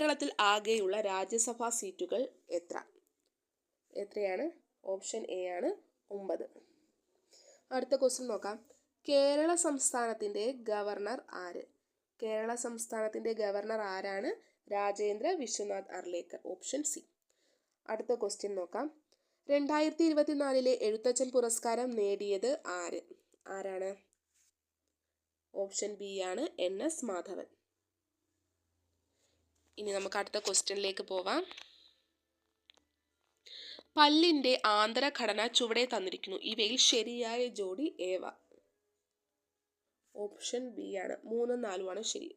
കേരളത്തിൽ ആകെയുള്ള രാജ്യസഭാ സീറ്റുകൾ എത്രയാണ്? ഓപ്ഷൻ എ ആണ് 9. അടുത്ത ക്വസ്റ്റ്യൻ നോക്കാം. കേരള സംസ്ഥാനത്തിൻ്റെ ഗവർണർ ആര്? കേരള സംസ്ഥാനത്തിൻ്റെ ഗവർണർ ആരാണ്? രാജേന്ദ്ര വിശ്വനാഥ് അർലേക്കർ. Option C. അടുത്ത ക്വസ്റ്റ്യൻ നോക്കാം. 2024 എഴുത്തച്ഛൻ പുരസ്കാരം നേടിയത് ആരാണ്? ഓപ്ഷൻ ബി ആണ് NS മാധവൻ. ഇനി നമുക്ക് അടുത്ത ക്വസ്റ്റ്യനിലേക്ക് പോവാം. പല്ലിൻ്റെ ആന്തരഘടന ചുവടെ തന്നിരിക്കുന്നു. ഇവയിൽ ശരിയായ ജോഡി ഏവ? ഓപ്ഷൻ ബി ആണ് 3, 4 ശരി.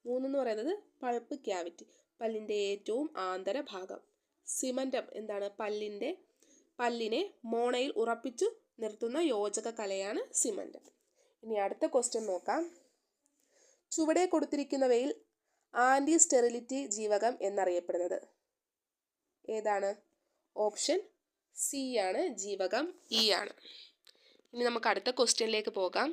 3 എന്ന് പറയുന്നത് പൾപ്പ് ക്യാവിറ്റി, പല്ലിൻ്റെ ഏറ്റവും ആന്തരഭാഗം. സിമന്റം എന്താണ്? പല്ലിനെ മോണയിൽ ഉറപ്പിച്ചു നിർത്തുന്ന യോജക കലയാണ് സിമന്റം. ഇനി അടുത്ത ക്വസ്റ്റ്യൻ നോക്കാം. ചുവടെ കൊടുത്തിരിക്കുന്നവയിൽ ആൻറ്റി സ്റ്റെറിലിറ്റി ജീവകം എന്നറിയപ്പെടുന്നത് ഏതാണ്? ഓപ്ഷൻ സി ആണ് ജീവകം ഇ ആണ്. ഇനി നമുക്ക് അടുത്ത ക്വസ്റ്റ്യനിലേക്ക് പോകാം.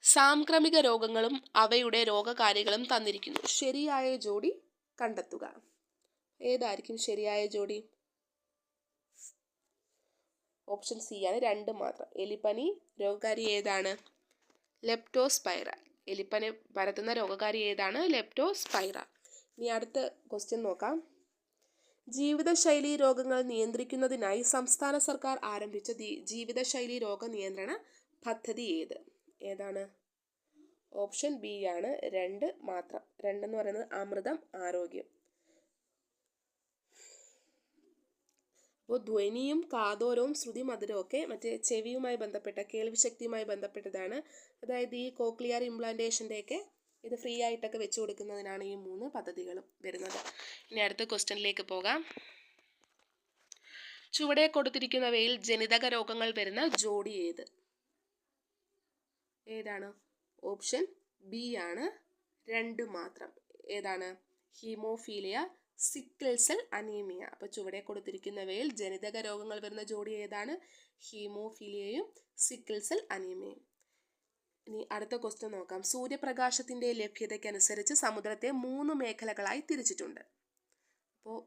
സാംക്രമിക രോഗങ്ങളും അവയുടെ രോഗകാരികളും തന്നിരിക്കുന്നു. ശരിയായ ജോഡി കണ്ടെത്തുക. ഏതായിരിക്കും ശരിയായ ജോഡി? ഓപ്ഷൻ സി ആണ് 2 മാത്രം. എലിപ്പനി രോഗകാരി ഏതാണ്? ലെപ്റ്റോസ്പൈറ. എലിപ്പനി പരത്തുന്ന രോഗകാരി ഏതാണ്? ലെപ്റ്റോസ്പൈറ. ഇനി അടുത്ത ക്വസ്റ്റ്യൻ നോക്കാം. ജീവിതശൈലി രോഗങ്ങൾ നിയന്ത്രിക്കുന്നതിനായി സംസ്ഥാന സർക്കാർ ആരംഭിച്ച ജീവിതശൈലി രോഗ നിയന്ത്രണ പദ്ധതി ഏതാണ്? ഓപ്ഷൻ ബി ആണ് 2 മാത്രം. 2 എന്ന് പറയുന്നത് അമൃതം ആരോഗ്യം. അപ്പോൾ ധ്വനിയും കാതോരവും ശ്രുതി മധുരവും ഒക്കെ മറ്റേ ചെവിയുമായി ബന്ധപ്പെട്ട കേൾവിശക്തിയുമായി ബന്ധപ്പെട്ടതാണ്. അതായത് ഈ കോക്ലിയർ ഇംപ്ലാന്റേഷൻ്റെയൊക്കെ ഇത് ഫ്രീ ആയിട്ടൊക്കെ വെച്ചു കൊടുക്കുന്നതിനാണ് ഈ 3 പദ്ധതികളും വരുന്നത്. ഇനി അടുത്ത ക്വസ്റ്റ്യനിലേക്ക് പോകാം. ചുവടെ കൊടുത്തിരിക്കുന്നവയിൽ ജനിതക രോഗങ്ങൾ വരുന്ന ജോഡി ഏതാണ്? ഓപ്ഷൻ ബി ആണ് 2 മാത്രം. ഏതാണ്? Haemophilia, sickle cell anaemia. അപ്പോൾ ചുവടെ കൊടുത്തിരിക്കുന്നവയിൽ ജനിതക രോഗങ്ങൾ വരുന്ന ജോഡി ഏതാണ്? ഹീമോഫീലിയയും സിക്കിൾ സെൽ അനീമിയയും. ഇനി അടുത്ത ക്വസ്റ്റ്യൻ നോക്കാം. സൂര്യപ്രകാശത്തിൻ്റെ ലഭ്യതയ്ക്കനുസരിച്ച് സമുദ്രത്തെ 3 മേഖലകളായി തിരിച്ചിട്ടുണ്ട്. അപ്പോൾ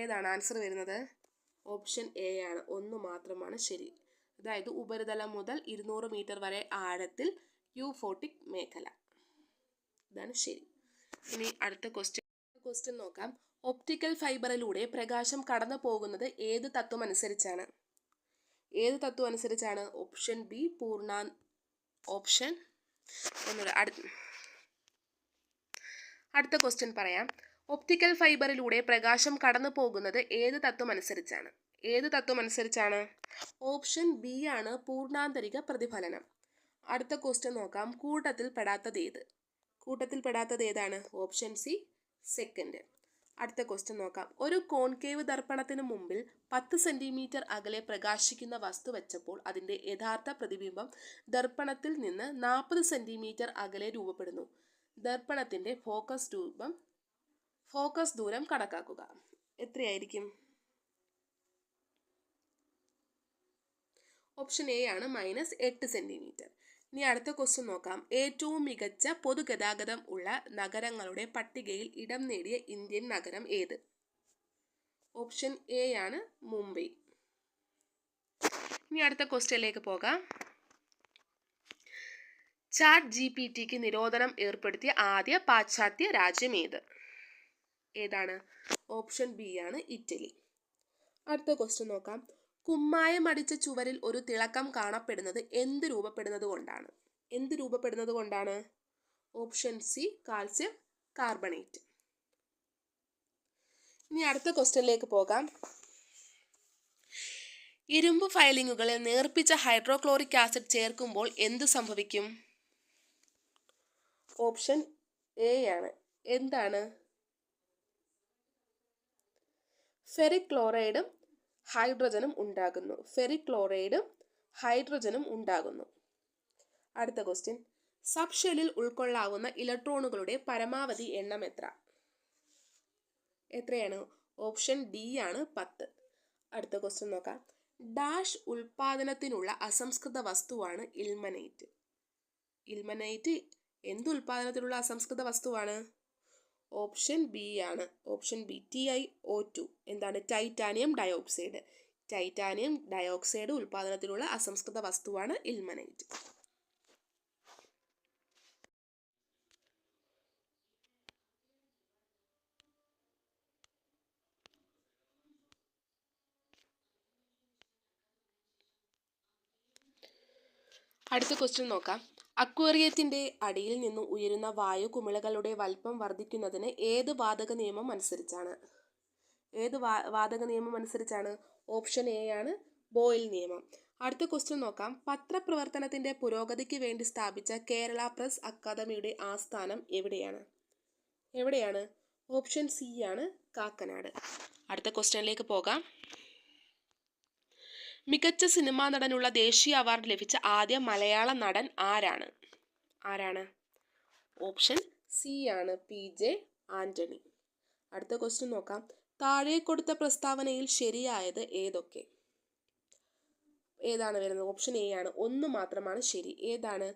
ഏതാണ് ആൻസർ വരുന്നത്? ഓപ്ഷൻ എ ആണ് 1 മാത്രമാണ് ശരി. അതായത് ഉപരിതലം മുതൽ 200 മീറ്റർ വരെ ആഴത്തിൽ യൂഫോട്ടിക് മേഖല. ഇതാണ് ശരി. ഇനി അടുത്ത ക്വസ്റ്റ്യൻ നോക്കാം. ഒപ്റ്റിക്കൽ ഫൈബറിലൂടെ പ്രകാശം കടന്നു പോകുന്നത് ഏത് തത്വം അനുസരിച്ചാണ്? ഓപ്ഷൻ ബി അടുത്ത ക്വസ്റ്റ്യൻ പറയാം. ഒപ്റ്റിക്കൽ ഫൈബറിലൂടെ പ്രകാശം കടന്നു പോകുന്നത് ഏത് തത്വം അനുസരിച്ചാണ്? ഓപ്ഷൻ ബി ആണ് പൂർണ്ണാന്തരിക പ്രതിഫലനം. അടുത്ത ക്വസ്റ്റ്യൻ നോക്കാം. കൂട്ടത്തിൽ പെടാത്തത് ഏതാണ്? Option C second. അടുത്ത ക്വസ്റ്റ്യൻ നോക്കാം. ഒരു കോൺകേവ് ദർപ്പണത്തിന് മുമ്പിൽ 10 സെന്റിമീറ്റർ അകലെ പ്രകാശിക്കുന്ന വസ്തു വെച്ചപ്പോൾ അതിൻ്റെ യഥാർത്ഥ പ്രതിബിംബം ദർപ്പണത്തിൽ നിന്ന് 40 സെന്റിമീറ്റർ അകലെ രൂപപ്പെടുന്നു. ദർപ്പണത്തിൻ്റെ ഫോക്കസ് ദൂരം കണക്കാക്കുക. എത്രയായിരിക്കും? ഓപ്ഷൻ എ ആണ് -8 സെന്റിമീറ്റർ. ഇനി അടുത്ത ക്വസ്റ്റ്യൻ നോക്കാം. ഏറ്റവും മികച്ച പൊതുഗതാഗതം ഉള്ള നഗരങ്ങളുടെ പട്ടികയിൽ ഇടം നേടിയ ഇന്ത്യൻ നഗരം ഏത്? ഓപ്ഷൻ എ ആണ് മുംബൈ. ഇനി അടുത്ത ക്വസ്റ്റ്യനിലേക്ക് പോകാം. ChatGPTക്ക് നിരോധനം ഏർപ്പെടുത്തിയ ആദ്യ പാശ്ചാത്യ രാജ്യം ഏതാണ്? ഓപ്ഷൻ ബി ആണ് ഇറ്റലി. അടുത്ത ക്വസ്റ്റ്യൻ നോക്കാം. കുമ്മായം അടിച്ച ചുവരിൽ ഒരു തിളക്കം കാണപ്പെടുന്നത് എന്ത് രൂപപ്പെടുന്നത് കൊണ്ടാണ്? Option C calcium carbonate. ഇനി അടുത്ത ക്വസ്റ്റ്യനിലേക്ക് പോകാം. ഇരുമ്പ് ഫയലിങ്ങുകളിൽ നേർപ്പിച്ച ഹൈഡ്രോക്ലോറിക് ആസിഡ് ചേർക്കുമ്പോൾ എന്ത് സംഭവിക്കും? ഓപ്ഷൻ എ ആണ്. എന്താണ്? ഫെറിക് ക്ലോറൈഡും ഹൈഡ്രജനും ഉണ്ടാകുന്നു. അടുത്ത ക്വസ്റ്റ്യൻ. സബ് ഷെല്ലിൽ ഉൾക്കൊള്ളാവുന്ന ഇലക്ട്രോണുകളുടെ പരമാവധി എണ്ണം എത്രയാണ്? ഓപ്ഷൻ ഡി ആണ് 10. അടുത്ത ക്വസ്റ്റ്യൻ നോക്കാം. ഡാഷ് ഉൽപാദനത്തിനുള്ള അസംസ്കൃത വസ്തുവാണ് ഇൽമനൈറ്റ് എന്ത് ഉൽപാദനത്തിലുള്ള അസംസ്കൃത വസ്തുവാണ്? ഓപ്ഷൻ ബി ആണ്. Option B TiO2. എന്താണ്? Titanium dioxide. ടൈറ്റാനിയം ഡയോക്സൈഡ് ഉൽപാദനത്തിലുള്ള അസംസ്കൃത വസ്തുവാണ് ഇൽമനൈറ്റ്. അടുത്ത ക്വസ്റ്റ്യൻ നോക്കാം. അക്വേറിയത്തിന്റെ അടിയിൽ നിന്ന് ഉയരുന്ന വായു കുമിളകളുടെ വലിപ്പം വർദ്ധിക്കുന്നതിന് ഏത് വാതക നിയമം അനുസരിച്ചാണ്? വാതക നിയമം അനുസരിച്ചാണ്? ഓപ്ഷൻ എ ആണ് ബോയിൽ നിയമം. അടുത്ത ക്വസ്റ്റ്യൻ നോക്കാം. പത്രപ്രവർത്തനത്തിന്റെ പുരോഗതിക്ക് വേണ്ടി സ്ഥാപിച്ച കേരള പ്രസ് അക്കാദമിയുടെ ആസ്ഥാനം എവിടെയാണ്? ഓപ്ഷൻ സി ആണ് കാക്കനാട്. അടുത്ത ക്വസ്റ്റ്യനിലേക്ക് പോകാം. മികച്ച സിനിമാ നടനുള്ള ദേശീയ അവാർഡ് ലഭിച്ച ആദ്യ മലയാള നടൻ ആരാണ്? ഓപ്ഷൻ സി ആണ് PJ ആന്റണി. അടുത്ത ക്വസ്റ്റ്യൻ നോക്കാം. താഴെ കൊടുത്ത പ്രസ്താവനയിൽ ശരിയായത് ഏതൊക്കെ? ഏതാണ് വരുന്നത്? ഓപ്ഷൻ എ ആണ്. ഒന്ന് മാത്രമാണ് ശരി. ഏതാണ്?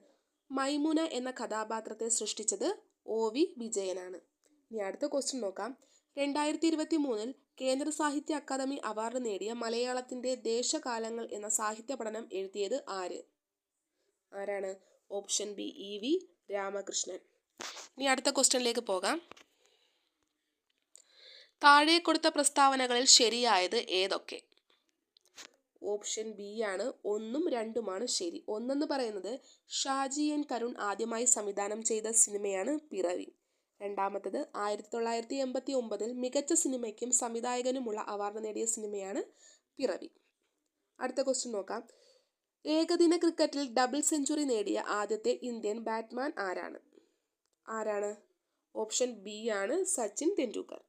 മൈമുന എന്ന കഥാപാത്രത്തെ സൃഷ്ടിച്ചത് OV വിജയനാണ്. ഇനി അടുത്ത ക്വസ്റ്റ്യൻ നോക്കാം. 2023 കേന്ദ്ര സാഹിത്യ അക്കാദമി അവാർഡ് നേടിയ മലയാളത്തിന്റെ ദേശകാലങ്ങൾ എന്ന സാഹിത്യ പഠനം എഴുതിയത് ആരാണ്? Option B EV Ramakrishnan. ഇനി അടുത്ത ക്വസ്റ്റ്യനിലേക്ക് പോകാം. താഴെ കൊടുത്ത പ്രസ്താവനകളിൽ ശരിയായത് ഏതൊക്കെ? ഓപ്ഷൻ ബി ആണ്. 1ഉം 2ഉമാണ് ശരി. ഒന്നെന്ന് പറയുന്നത് ഷാജി N കരുൺ ആദ്യമായി സംവിധാനം ചെയ്ത സിനിമയാണ് പിറവി. രണ്ടാമത്തത് 1989 മികച്ച സിനിമയ്ക്കും സംവിധായകനുമുള്ള അവാർഡ് നേടിയ സിനിമയാണ് പിറവി. അടുത്ത ക്വസ്റ്റ്യൻ നോക്കാം. ഏകദിന ക്രിക്കറ്റിൽ ഡബിൾ സെഞ്ചുറി നേടിയ ആദ്യത്തെ ഇന്ത്യൻ ബാറ്റ്സ്മാൻ ആരാണ്? ഓപ്ഷൻ ബി ആണ് സച്ചിൻ തെണ്ടുൽക്കർ.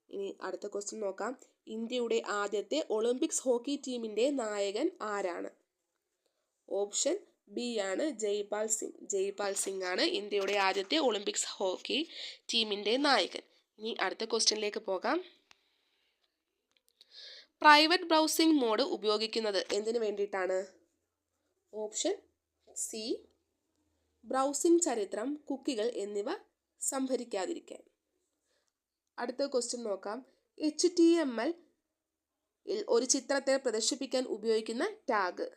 ഇനി അടുത്ത ക്വസ്റ്റ്യൻ നോക്കാം. ഇന്ത്യയുടെ ആദ്യത്തെ ഒളിമ്പിക്സ് ഹോക്കി ടീമിന്റെ നായകൻ ആരാണ്? ഓപ്ഷൻ ബി ആണ് ജയ്പാൽ സിംഗ് ആണ് ഇന്ത്യയുടെ ആദ്യത്തെ ഒളിമ്പിക്സ് ഹോക്കി ടീമിന്റെ നായകൻ. ഇനി അടുത്ത ക്വസ്റ്റ്യനിലേക്ക് പോകാം. പ്രൈവറ്റ് ബ്രൗസിംഗ് മോഡ് ഉപയോഗിക്കുന്നത് എന്തിനു വേണ്ടിയിട്ടാണ്? ഓപ്ഷൻ സി ബ്രൗസിംഗ് ചരിത്രം, കുക്കികൾ എന്നിവ സംഭരിക്കാതിരിക്കാൻ. അടുത്ത ക്വസ്റ്റ്യൻ നോക്കാം. HTML ഒരു ചിത്രത്തെ പ്രദർശിപ്പിക്കാൻ ഉപയോഗിക്കുന്ന ടാഗ്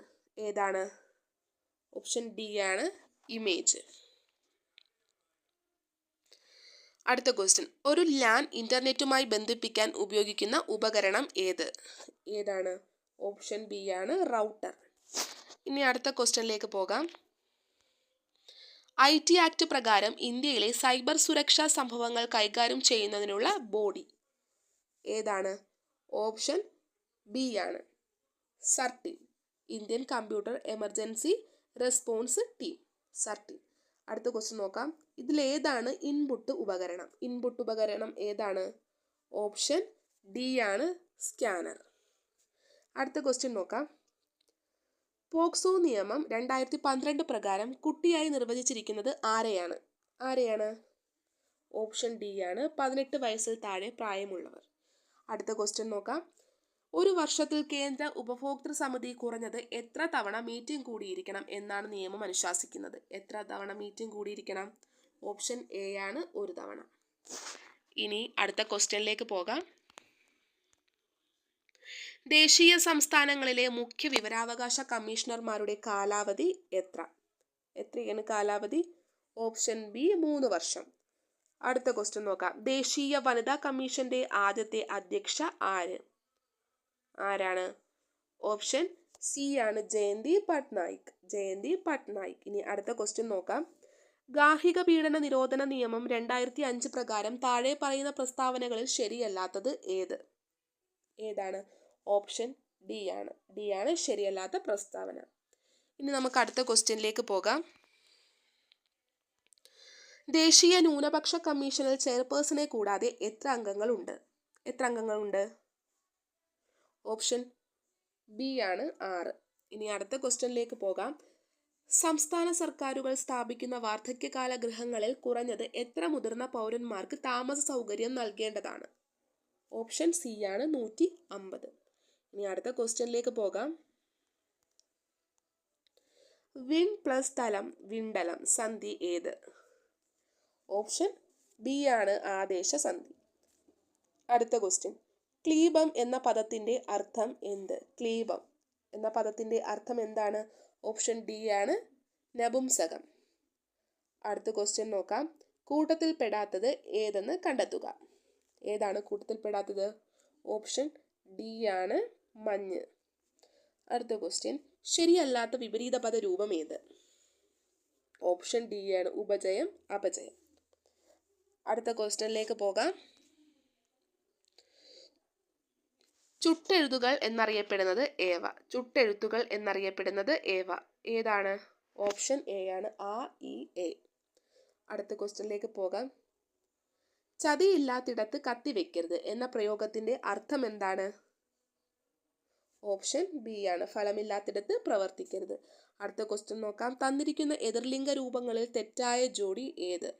ഏതാണ്? ഓപ്ഷൻ ഡി ആണ് ഇമേജ്. അടുത്ത ക്വസ്റ്റ്യൻ. ഒരു LAN ഇന്റർനെറ്റുമായി ബന്ധിപ്പിക്കാൻ ഉപയോഗിക്കുന്ന ഉപകരണം ഏതാണ്? ഓപ്ഷൻ ബി ആണ് റൗട്ടർ. ഇനി അടുത്ത ക്വസ്റ്റ്യനിലേക്ക് പോകാം. IT ആക്ട് പ്രകാരം ഇന്ത്യയിലെ സൈബർ സുരക്ഷാ സംഭവങ്ങൾ കൈകാര്യം ചെയ്യുന്നതിനുള്ള ബോഡി ഏതാണ്? ഓപ്ഷൻ ബി ആണ് certain. Indian computer emergency response team, certain. അടുത്ത ക്വസ്റ്റ്യൻ നോക്കാം. ഇതിലേതാണ് ഇൻപുട്ട് ഉപകരണം ഏതാണ്? ഓപ്ഷൻ ഡി ആണ് സ്കാനർ. അടുത്ത ക്വസ്റ്റ്യൻ നോക്കാം. പോക്സോ നിയമം 2012 പ്രകാരം കുട്ടിയായി നിർവചിച്ചിരിക്കുന്നത് ആരെയാണ്? ഓപ്ഷൻ ഡി ആണ് 18 വയസ്സിൽ താഴെ പ്രായമുള്ളവർ. അടുത്ത ക്വസ്റ്റ്യൻ നോക്കാം. ഒരു വർഷത്തിൽ കേന്ദ്ര ഉപഭോക്തൃ സമിതി കുറഞ്ഞത് എത്ര തവണ മീറ്റിംഗ് കൂടിയിരിക്കണം എന്നാണ് നിയമം അനുശാസിക്കുന്നത്? എത്ര തവണ മീറ്റിംഗ് കൂടിയിരിക്കണം? ഓപ്ഷൻ എ ആണ് 1 തവണ. ഇനി അടുത്ത ക്വസ്റ്റ്യനിലേക്ക് പോകാം. ദേശീയ സംസ്ഥാനങ്ങളിലെ മുഖ്യ വിവരാവകാശ കമ്മീഷണർമാരുടെ കാലാവധി എത്രയാണ് കാലാവധി? ഓപ്ഷൻ ബി 3 വർഷം. അടുത്ത ക്വസ്റ്റ്യൻ നോക്കാം. ദേശീയ വനിതാ കമ്മീഷന്റെ ആദ്യത്തെ അധ്യക്ഷ ആരാണ്? ഓപ്ഷൻ സി ആണ് ജയന്തി പട്നായിക്. ഇനി അടുത്ത ക്വസ്റ്റ്യൻ നോക്കാം. ഗാർഹിക പീഡന നിരോധന നിയമം 2005 പ്രകാരം താഴെ പറയുന്ന പ്രസ്താവനകളിൽ ശരിയല്ലാത്തത് ഏതാണ്? ഓപ്ഷൻ ഡി ആണ് ശരിയല്ലാത്ത പ്രസ്താവന. ഇനി നമുക്ക് അടുത്ത ക്വസ്റ്റ്യനിലേക്ക് പോകാം. ദേശീയ ന്യൂനപക്ഷ കമ്മീഷനിൽ ചെയർപേഴ്സണെ കൂടാതെ എത്ര അംഗങ്ങളുണ്ട്? ഓപ്ഷൻ ബി ആണ് 6. ഇനി അടുത്ത ക്വസ്റ്റ്യനിലേക്ക് പോകാം. സംസ്ഥാന സർക്കാരുകൾ സ്ഥാപിക്കുന്ന വാർദ്ധക്യകാല ഗൃഹങ്ങളിൽ കുറഞ്ഞത് എത്ര മുതിർന്ന പൗരന്മാർക്ക് താമസ സൗകര്യം നൽകേണ്ടതാണ്? ഓപ്ഷൻ സി ആണ് 150. ഇനി അടുത്ത ക്വസ്റ്റ്യനിലേക്ക് പോകാം. വിൺ പ്ലസ് തലം വിണ്ടലം സന്ധി ഏത്? ഓപ്ഷൻ ബി ആണ് ആദേശസന്ധി. അടുത്ത ക്വസ്റ്റ്യൻ, ക്ലീബം എന്ന പദത്തിന്റെ അർത്ഥം എന്ത്? ക്ലീബം എന്ന പദത്തിന്റെ അർത്ഥം എന്താണ്? ഓപ്ഷൻ ഡി ആണ് നപുംസകം. അടുത്ത ക്വസ്റ്റ്യൻ നോക്കാം. കൂട്ടത്തിൽ പെടാത്തത് ഏതെന്ന് കണ്ടെത്തുക. ഏതാണ് കൂട്ടത്തിൽ പെടാത്തത്? ഓപ്ഷൻ ഡി ആണ് മഞ്ഞ്. അടുത്ത ക്വസ്റ്റ്യൻ, ശരിയല്ലാത്ത വിപരീത പദ രൂപം ഏത്? ഓപ്ഷൻ ഡി ആണ് ഉപജയം അപജയം. അടുത്ത ക്വസ്റ്റ്യനിലേക്ക് പോകാം. ചുട്ടെഴുതുകൾ എന്നറിയപ്പെടുന്നത് ഏവ? ചുട്ടെഴുത്തുകൾ എന്നറിയപ്പെടുന്നത് ഏവ? ഏതാണ്? ഓപ്ഷൻ എ ആണ് ആ ഇ എ. അടുത്ത ക്വസ്റ്റ്യനിലേക്ക് പോകാം. ചതിയില്ലാത്തിടത്ത് കത്തിവെക്കരുത് എന്ന പ്രയോഗത്തിന്റെ അർത്ഥം എന്താണ്? ഓപ്ഷൻ ബി ആണ് ഫലമില്ലാത്തിടത്ത് പ്രവർത്തിക്കരുത്. അടുത്ത ക്വസ്റ്റ്യൻ നോക്കാം. തന്നിരിക്കുന്ന എതിർലിംഗ രൂപങ്ങളിൽ തെറ്റായ ജോഡി ഏത്?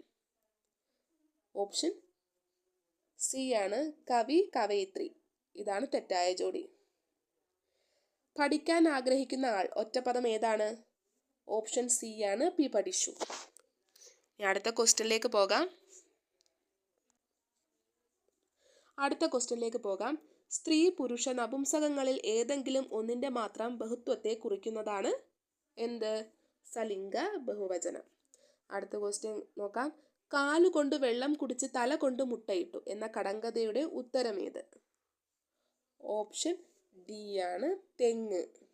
ഓപ്ഷൻ സി ആണ് കവി കവയിത്രി. ഇതാണ് തെറ്റായ ജോഡി. പഠിക്കാൻ ആഗ്രഹിക്കുന്ന ആൾ ഒറ്റപ്പദം ഏതാണ്? ഓപ്ഷൻ സി ആണ് പി പഠിച്ചു. അടുത്ത ക്വസ്റ്റ്യനിലേക്ക് പോകാം. സ്ത്രീ പുരുഷ നപുംസകങ്ങളിൽ ഏതെങ്കിലും ഒന്നിന്റെ മാത്രം ബഹുത്വത്തെ കുറിക്കുന്നതാണ് എന്ത്? സലിംഗ ബഹുവചനം. അടുത്ത ക്വസ്റ്റ്യൻ നോക്കാം. കാലുകൊണ്ട് വെള്ളം കുടിച്ച് തല കൊണ്ട് മുട്ടയിട്ടു എന്ന കടങ്കഥയുടെ ഉത്തരം ഏത്? ഓപ്ഷൻ ഡി ആണ് തെങ്ങ്.